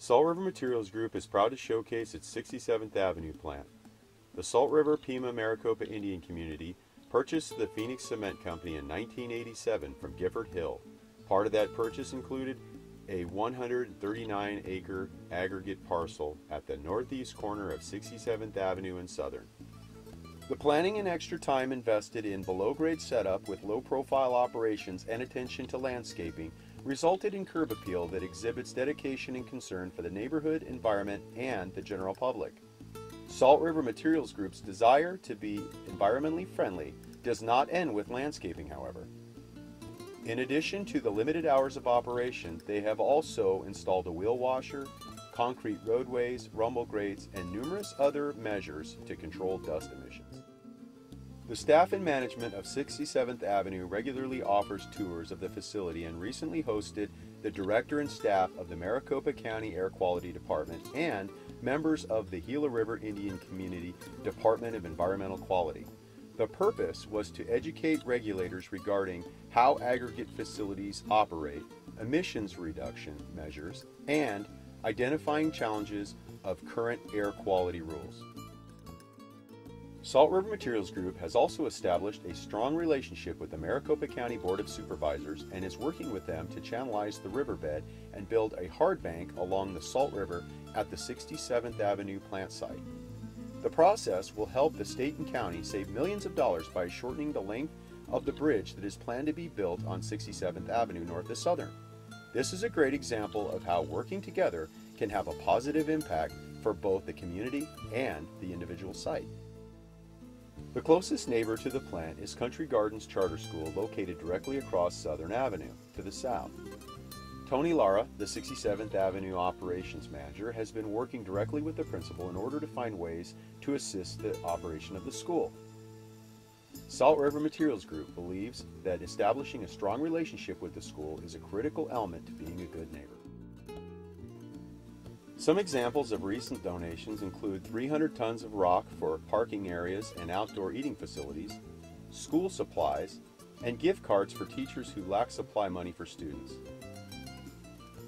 Salt River Materials Group is proud to showcase its 67th Avenue plant. The Salt River Pima Maricopa Indian Community purchased the Phoenix Cement Company in 1987 from Gifford Hill. Part of that purchase included a 139-acre aggregate parcel at the northeast corner of 67th Avenue and Southern. The planning and extra time invested in below-grade setup with low-profile operations and attention to landscaping resulted in curb appeal that exhibits dedication and concern for the neighborhood, environment, and the general public. Salt River Materials Group's desire to be environmentally friendly does not end with landscaping, however. In addition to the limited hours of operation, they have also installed a wheel washer, concrete roadways, rumble grates, and numerous other measures to control dust emissions. The staff and management of 67th Avenue regularly offers tours of the facility and recently hosted the director and staff of the Maricopa County Air Quality Department and members of the Gila River Indian Community Department of Environmental Quality. The purpose was to educate regulators regarding how aggregate facilities operate, emissions reduction measures, and identifying challenges of current air quality rules. Salt River Materials Group has also established a strong relationship with the Maricopa County Board of Supervisors and is working with them to channelize the riverbed and build a hard bank along the Salt River at the 67th Avenue plant site. The process will help the state and county save millions of dollars by shortening the length of the bridge that is planned to be built on 67th Avenue north of Southern. This is a great example of how working together can have a positive impact for both the community and the individual site. The closest neighbor to the plant is Country Gardens Charter School, located directly across Southern Avenue to the south. Tony Lara, the 67th Avenue Operations Manager, has been working directly with the principal in order to find ways to assist the operation of the school. Salt River Materials Group believes that establishing a strong relationship with the school is a critical element to being a good neighbor. Some examples of recent donations include 300 tons of rock for parking areas and outdoor eating facilities, school supplies, and gift cards for teachers who lack supply money for students.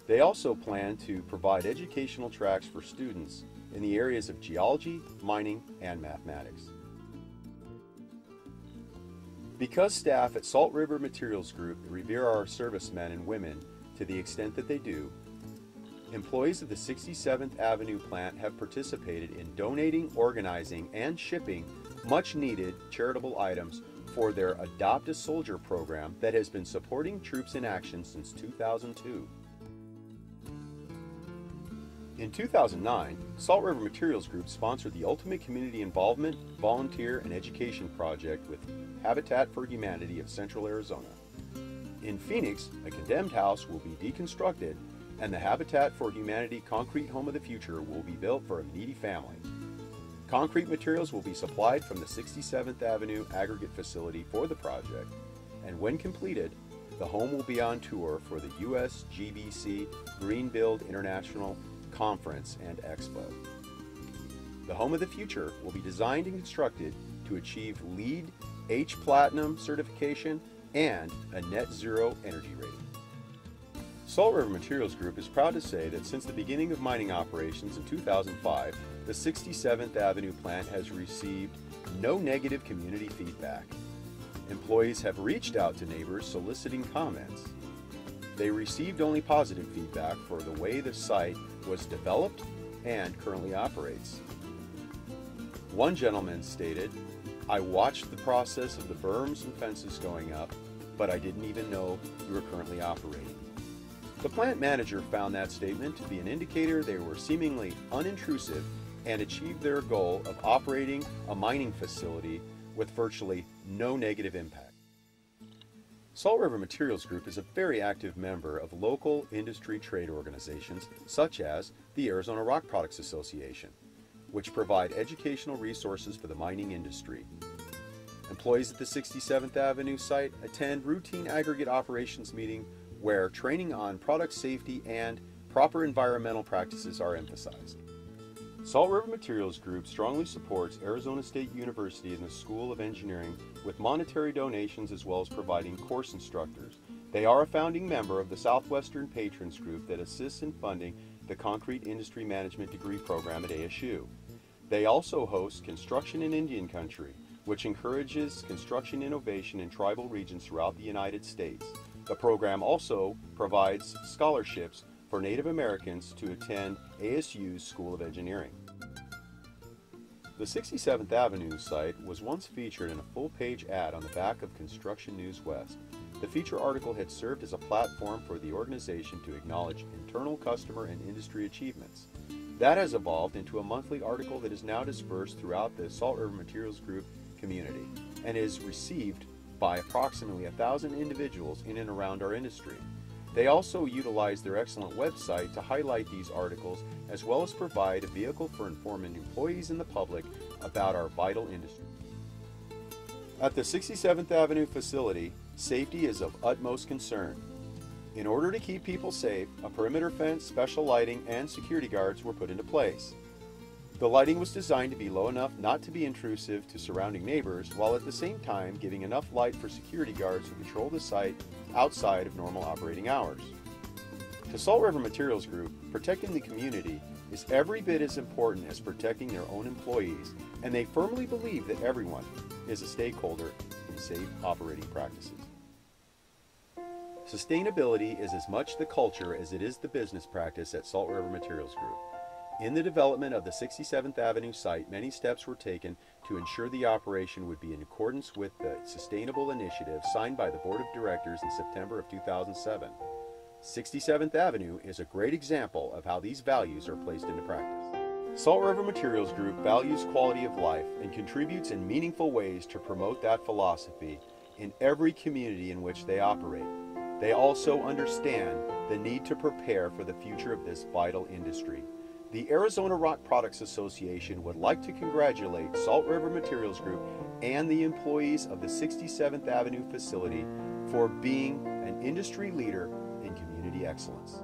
They also plan to provide educational tracks for students in the areas of geology, mining, and mathematics. Because staff at Salt River Materials Group revere our servicemen and women to the extent that they do, employees of the 67th Avenue plant have participated in donating, organizing, and shipping much-needed charitable items for their Adopt a Soldier program that has been supporting troops in action since 2002. In 2009, Salt River Materials Group sponsored the Ultimate Community Involvement, Volunteer, and Education Project with Habitat for Humanity of Central Arizona. In Phoenix, a condemned house will be deconstructed and the Habitat for Humanity concrete home of the future will be built for a needy family. Concrete materials will be supplied from the 67th Avenue aggregate facility for the project, and when completed, the home will be on tour for the USGBC Green Build International Conference and Expo. The home of the future will be designed and constructed to achieve LEED H Platinum certification and a net zero energy rating. Salt River Materials Group is proud to say that since the beginning of mining operations in 2005, the 67th Avenue plant has received no negative community feedback. Employees have reached out to neighbors soliciting comments. They received only positive feedback for the way the site was developed and currently operates. One gentleman stated, "I watched the process of the berms and fences going up, but I didn't even know you were currently operating." The plant manager found that statement to be an indicator they were seemingly unintrusive and achieved their goal of operating a mining facility with virtually no negative impact. Salt River Materials Group is a very active member of local industry trade organizations such as the Arizona Rock Products Association, which provide educational resources for the mining industry. Employees at the 67th Avenue site attend routine aggregate operations meeting where training on product safety and proper environmental practices are emphasized. Salt River Materials Group strongly supports Arizona State University and the School of Engineering with monetary donations as well as providing course instructors. They are a founding member of the Southwestern Patrons Group that assists in funding the Concrete Industry Management degree program at ASU. They also host Construction in Indian Country, which encourages construction innovation in tribal regions throughout the United States. The program also provides scholarships for Native Americans to attend ASU's School of Engineering. The 67th Avenue site was once featured in a full-page ad on the back of Construction News West. The feature article had served as a platform for the organization to acknowledge internal customer and industry achievements. That has evolved into a monthly article that is now dispersed throughout the Salt River Materials Group community and is received by approximately 1,000 individuals in and around our industry. They also utilize their excellent website to highlight these articles as well as provide a vehicle for informing employees and the public about our vital industry. At the 67th Avenue facility, safety is of utmost concern. In order to keep people safe, a perimeter fence, special lighting, and security guards were put into place. The lighting was designed to be low enough not to be intrusive to surrounding neighbors, while at the same time giving enough light for security guards to patrol the site outside of normal operating hours. To Salt River Materials Group, protecting the community is every bit as important as protecting their own employees, and they firmly believe that everyone is a stakeholder in safe operating practices. Sustainability is as much the culture as it is the business practice at Salt River Materials Group. In the development of the 67th Avenue site, many steps were taken to ensure the operation would be in accordance with the Sustainable Initiative signed by the Board of Directors in September of 2007. 67th Avenue is a great example of how these values are placed into practice. Salt River Materials Group values quality of life and contributes in meaningful ways to promote that philosophy in every community in which they operate. They also understand the need to prepare for the future of this vital industry. The Arizona Rock Products Association would like to congratulate Salt River Materials Group and the employees of the 67th Avenue facility for being an industry leader in community excellence.